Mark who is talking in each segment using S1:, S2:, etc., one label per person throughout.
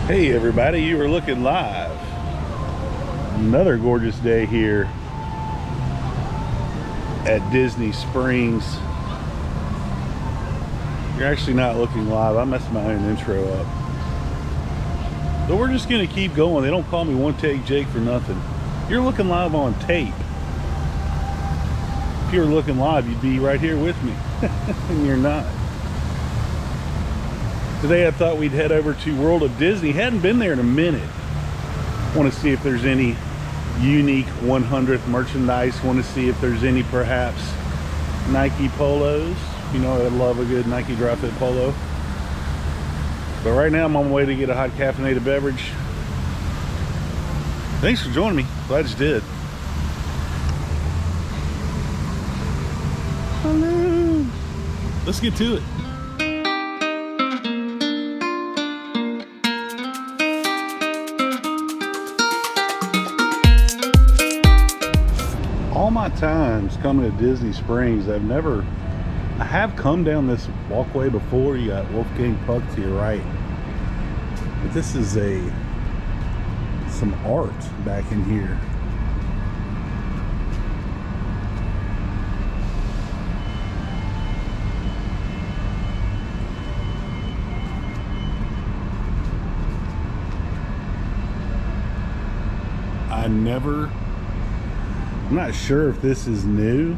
S1: Hey everybody, you are looking live. Another gorgeous day here at Disney Springs. You're actually not looking live. I messed my own intro up. But we're just gonna keep going. They don't call me One Take Jake for nothing. You're looking live on tape. If you were looking live, you'd be right here with me. And you're not. Today I thought we'd head over to World of Disney. Hadn't been there in a minute. Want to see if there's any unique 100th merchandise. Want to see if there's any perhaps Nike polos. You know, I love a good Nike dry fit polo. But right now I'm on my way to get a hot caffeinated beverage. Thanks for joining me. Glad you did. Hello. Let's get to it. All my times coming to Disney Springs, I have come down this walkway before. You got Wolfgang Puck to your right, but this is some art back in here. I'm not sure if this is new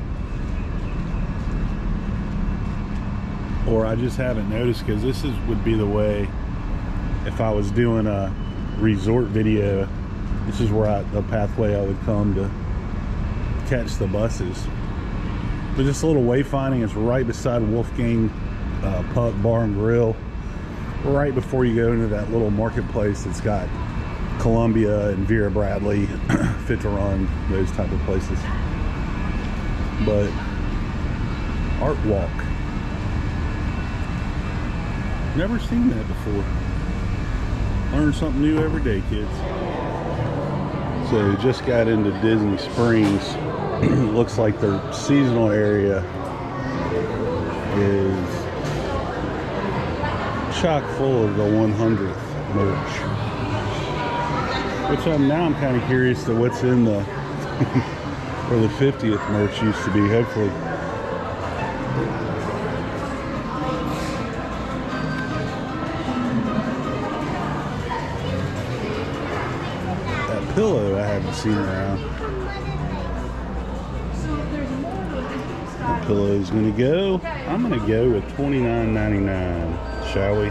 S1: or I just haven't noticed, because this would be the way if I was doing a resort video. This is where the pathway I would come to catch the buses. But this little wayfinding is right beside Wolfgang Puck Bar and Grill, right before you go into that little marketplace that's got Columbia and Vera Bradley, Fit to Run, those type of places. But Art Walk, never seen that before. Learn something new every day, kids. So just got into Disney Springs. Looks like their seasonal area is chock full of the 100th merch. Which I'm kind of curious to what's in the where the 50th merch used to be. Hopefully, that pillow I haven't seen around. The pillow's gonna go. I'm gonna go with $29.99. Shall we?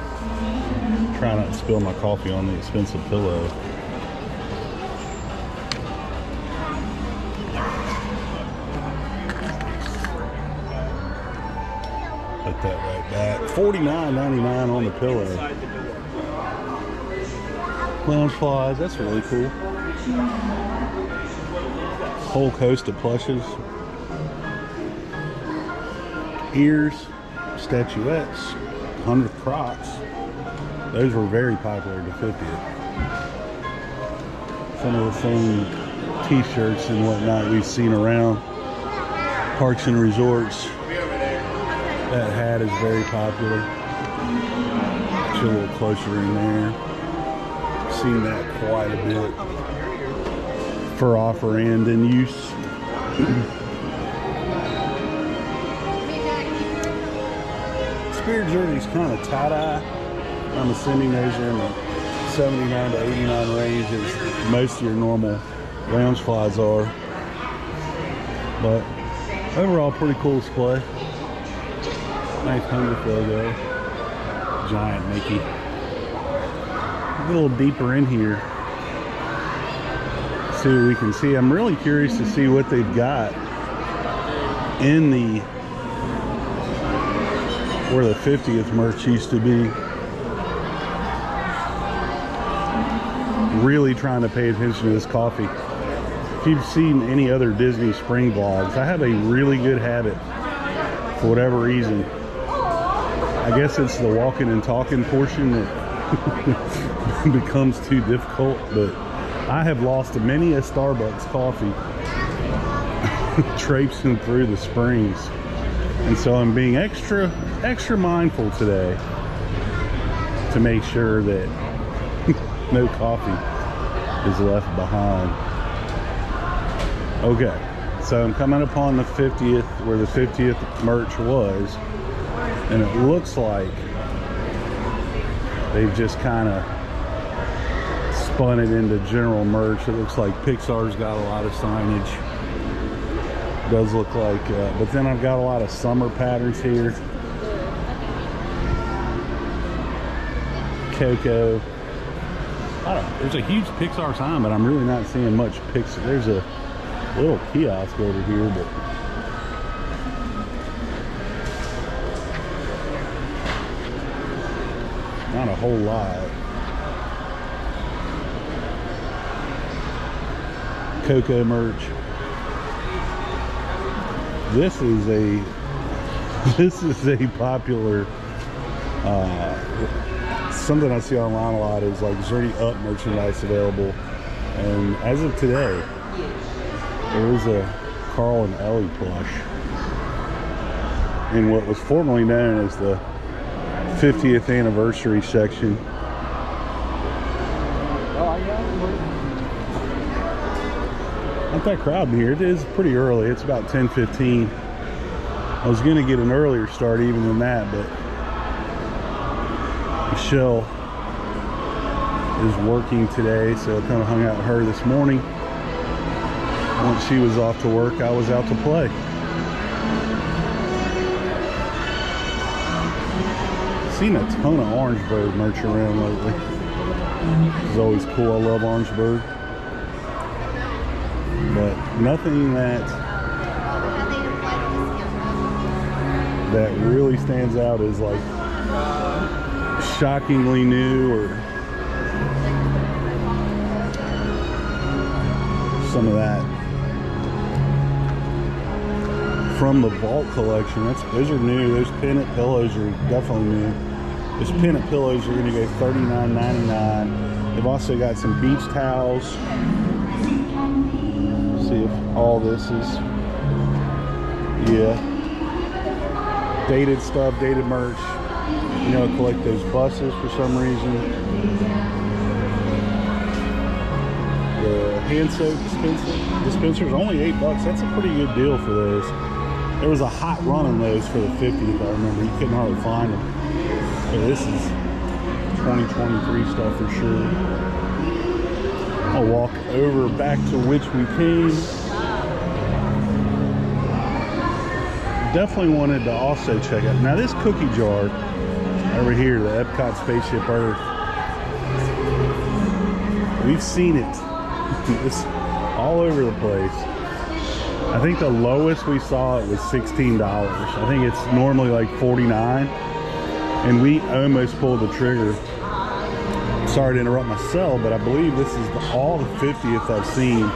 S1: Try not to spill my coffee on the expensive pillow. Put that right back. $49.99 on the pillow. Lounge flies, that's really cool. Whole coast of plushes. Ears, statuettes, 100th Crocs. Those were very popular at the 50th. Some of the same t-shirts and whatnot we've seen around parks and resorts. That hat is very popular. Get you a little closer in there. Seen that quite a bit for offer and in use. Spirit jerseys kind of tie-dye. I'm assuming those are in the 79 to 89 range, as most of your normal lounge flies are. But overall, pretty cool display. Nice 100th logo. Giant Mickey. A little deeper in here. See what we can see. I'm really curious to see what they've got in where the 50th merch used to be. Really trying to pay attention to this coffee. If you've seen any other Disney Spring vlogs, I have a really good habit, for whatever reason. I guess it's the walking and talking portion that becomes too difficult, but I have lost many a Starbucks coffee traipsing through the Springs, and so I'm being extra mindful today to make sure that No coffee is left behind. Okay, so I'm coming upon the 50th, where the 50th merch was, and it looks like they've just kind of spun it into general merch. It looks like Pixar's got a lot of signage. Does look like, but then I've got a lot of summer patterns here. Coco. I don't know. There's a huge Pixar sign, but I'm really not seeing much Pixar. There's a little kiosk over here, but not a whole lot. Coco merch. This is a popular something I see online a lot is like, is there any Up merchandise available? And as of today, there is a Carl and Ellie plush in what was formerly known as the 50th anniversary section. Not that crowded here. It is pretty early. It's about 10:15. I was going to get an earlier start even than that, but Michelle is working today, so I kind of hung out with her this morning. Once she was off to work, I was out to play. Seen a ton of Orangeburg merch around lately. It's always cool. I love Orangeburg, but nothing that really stands out as like shockingly new or some of that from the vault collection. Those are new. Those pennant pillows are definitely new. Those pennant pillows are going to go $39.99. They've also got some beach towels. See if all this is, yeah, dated stuff, dated merch. You know, collect those buses for some reason. The hand soap dispenser's only $8. That's a pretty good deal for those. There was a hot run on those for the 50th. I remember you couldn't hardly find them. But this is 2023 stuff for sure. I'll walk over back to which we came. Definitely wanted to also check out. Now this cookie jar over here, the Epcot Spaceship Earth. We've seen it. It's all over the place. I think the lowest we saw it was $16. I think it's normally like $49, and we almost pulled the trigger. Sorry to interrupt myself, but I believe this is all the 50th I've seen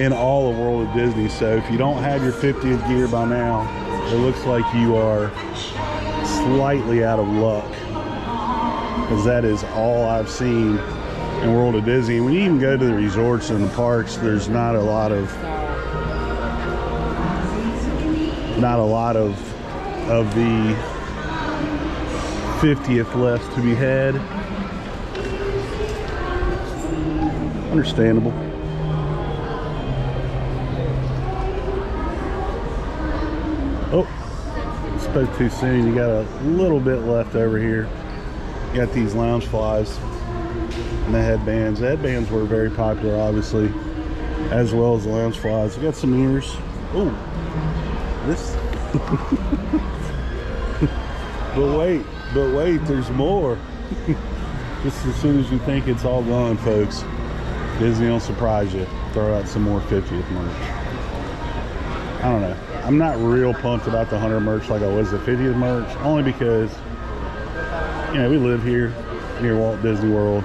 S1: in all of World of Disney. So if you don't have your 50th gear by now, it looks like you are slightly out of luck, because that is all I've seen in World of Disney. When you even go to the resorts and the parks, there's not a lot of the 50th left to be had. Understandable. Oh, spoke too soon. You got a little bit left over here. You got these lounge flies and the headbands. The headbands were very popular, obviously, as well as the lounge flies. You got some ears. Oh, this. but wait, there's more. Just as soon as you think it's all gone, folks, Disney will surprise you. Throw out some more 50th merch. I don't know. I'm not real pumped about the 100 merch like I was the 50th merch, only because, you know, we live here near Walt Disney World.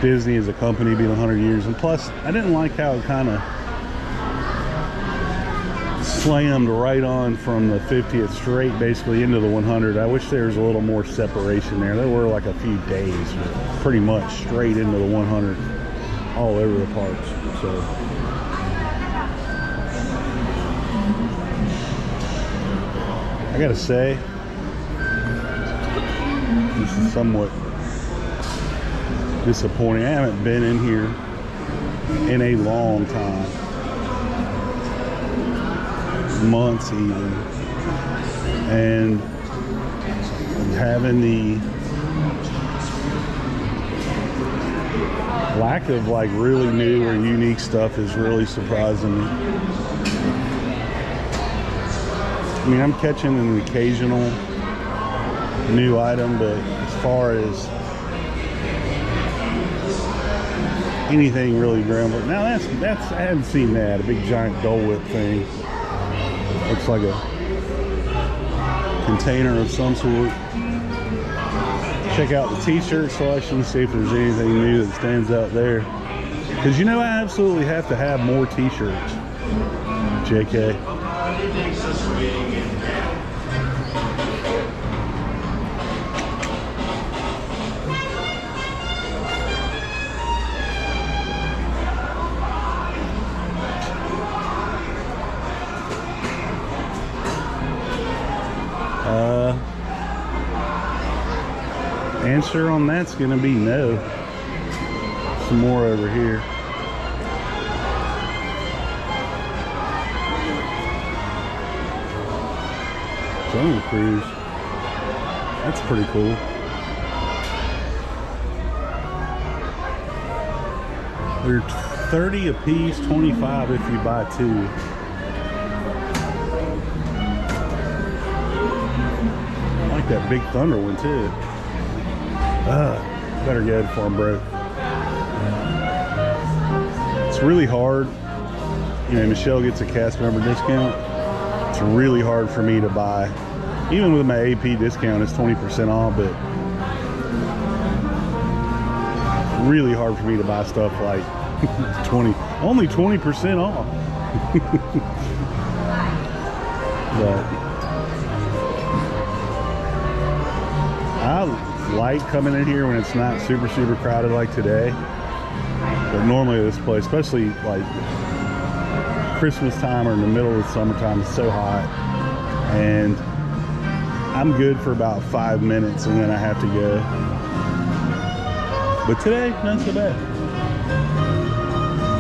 S1: Disney as a company being 100 years, and plus I didn't like how it kind of slammed right on from the 50th straight basically into the 100. I wish there was a little more separation there. There were like a few days pretty much straight into the 100 all over the parks. So I gotta say, this is somewhat disappointing. I haven't been in here in a long time, months even, and having the lack of like really new or unique stuff is really surprising me. I mean, I'm catching an occasional new item, but as far as anything really groundbreaking, now that's I haven't seen that. A big giant Dole Whip thing. Looks like a container of some sort. Check out the t-shirt selection, see if there's anything new that stands out there. Because you know I absolutely have to have more t-shirts. JK. Answer on that's gonna be no. Some more over here. Jungle Cruise. That's pretty cool. They're 30 a piece, 25 if you buy two. I like that Big Thunder one too. Better go before I'm broke. It's really hard. You know, Michelle gets a cast member discount. It's really hard for me to buy. Even with my AP discount, it's 20% off, but really hard for me to buy stuff like only 20% off. But I like coming in here when it's not super crowded like today, but normally this place, especially like Christmas time or in the middle of the summertime, is so hot, and I'm good for about 5 minutes and then I have to go. But today, not so bad.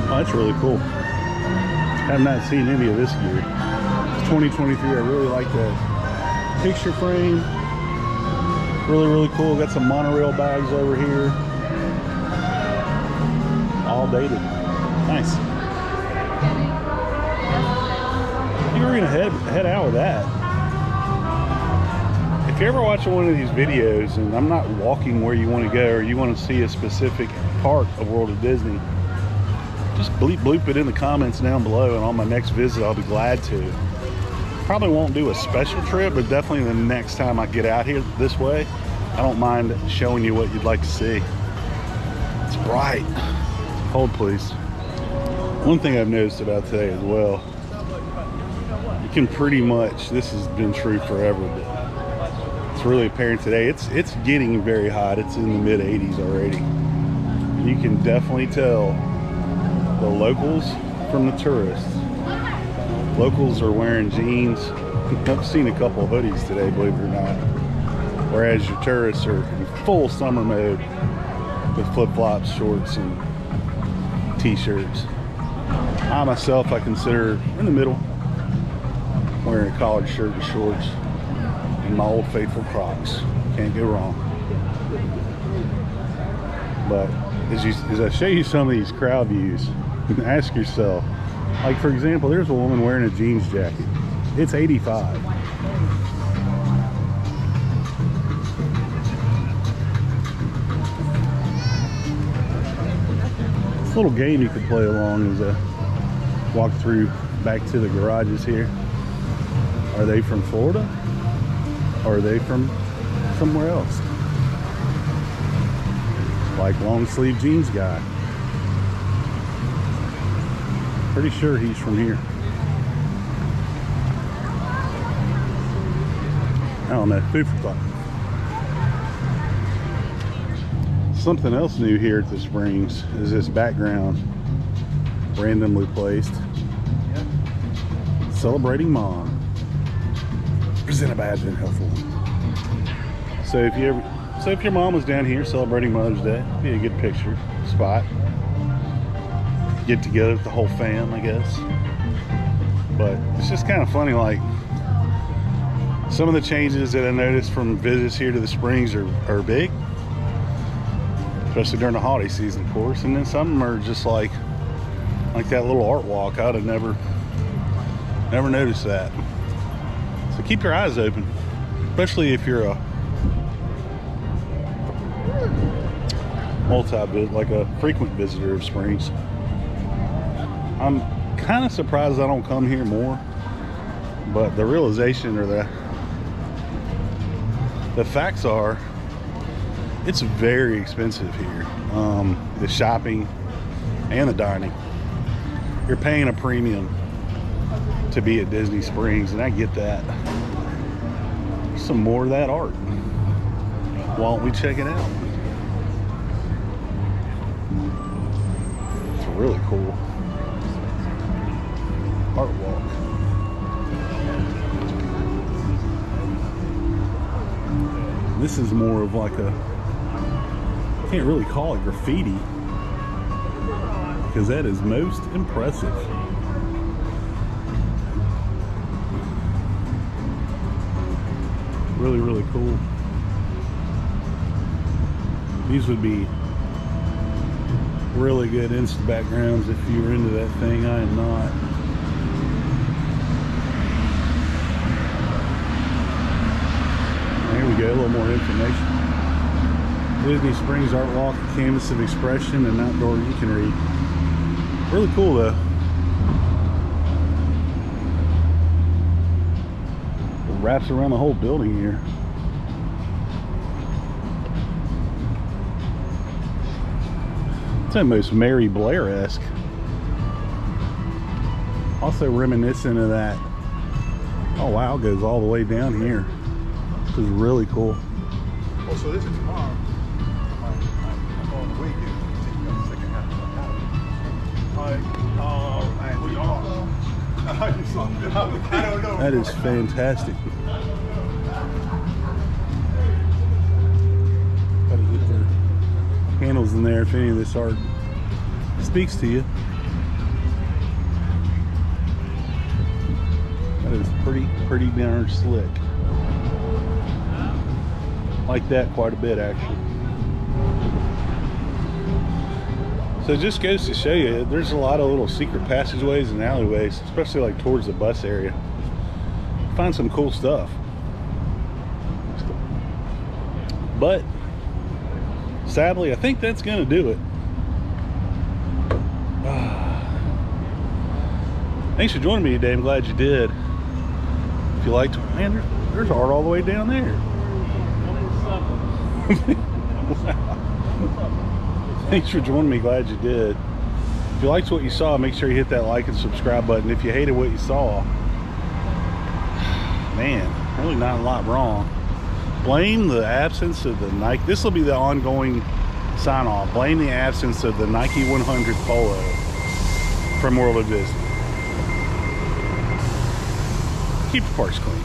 S1: Oh, that's really cool. Have not seen any of this gear. It's 2023. I really like the picture frame. Really cool. Got some monorail bags over here. All dated. Nice. I think we're gonna head out with that. If you're ever watching one of these videos and I'm not walking where you want to go, or you want to see a specific part of World of Disney, just bleep it in the comments down below, and on my next visit I'll be glad to. Probably won't do a special trip, but definitely the next time I get out here this way, I don't mind showing you what you'd like to see. It's bright. Hold please. One thing I've noticed about today as well, you can pretty much, this has been true forever, but it's really apparent today. It's getting very hot. It's in the mid 80s already. You can definitely tell the locals from the tourists. Locals are wearing jeans. I've seen a couple of hoodies today, believe it or not. Whereas your tourists are in full summer mode with flip-flops, shorts, and t-shirts. I myself, I consider in the middle, wearing a collared shirt and shorts and my old faithful Crocs. Can't go wrong. But as I show you some of these crowd views, ask yourself, like for example, there's a woman wearing a jeans jacket. It's 85. This little game you could play along as I walk through back to the garages here. Are they from Florida? Or are they from somewhere else? Like long sleeve jeans guy. Pretty sure he's from here. I don't know, food for thought. Something else new here at the Springs is this background, randomly placed. Celebrating Mom. Presented by Advent Health. So if you ever So if your mom was down here celebrating Mother's Day, be a good picture spot. Get together with the whole fam, I guess. But it's just kind of funny, like some of the changes that I noticed from visits here to the Springs are big, especially during the holiday season, of course. And then some of them are just like that little art walk. I'd have never noticed that. So keep your eyes open, especially if you're a like a frequent visitor of Springs. I'm kind of surprised I don't come here more, but the realization or the facts are it's very expensive here. The shopping and the dining, you're paying a premium to be at Disney Springs, and I get that. Some more of that art. Why don't we check it out? It's really cool art walk. This is more of like a, can't really call it graffiti, because that is most impressive. Really, really cool. These would be really good Insta backgrounds if you were into that thing. I am not. There we go, a little more information. Disney Springs Art Walk, a canvas of expression and outdoor you can read. Really cool though. It wraps around the whole building here. It's almost Mary Blair-esque. Also reminiscent of that. Oh wow, it goes all the way down here. This is really cool.
S2: Oh, so this is tomorrow. I'm on the way here. Taking up the second half of the house. I don't know.
S1: That is fantastic. Gotta get the handles in there if any of this art speaks to you. That is pretty darn slick. Like that quite a bit, actually. So it just goes to show you, there's a lot of little secret passageways and alleyways, especially like towards the bus area. Find some cool stuff. But sadly, I think that's gonna do it. Thanks for joining me today. I'm glad you did. If you liked, man, there's art all the way down there. Wow. Thanks for joining me. Glad you did. If you liked what you saw, make sure you hit that like and subscribe button. If you hated what you saw, man, really not a lot wrong. Blame the absence of the Nike. This will be the ongoing sign off. Blame the absence of the Nike 100 polo from World of Disney. Keep your parks clean.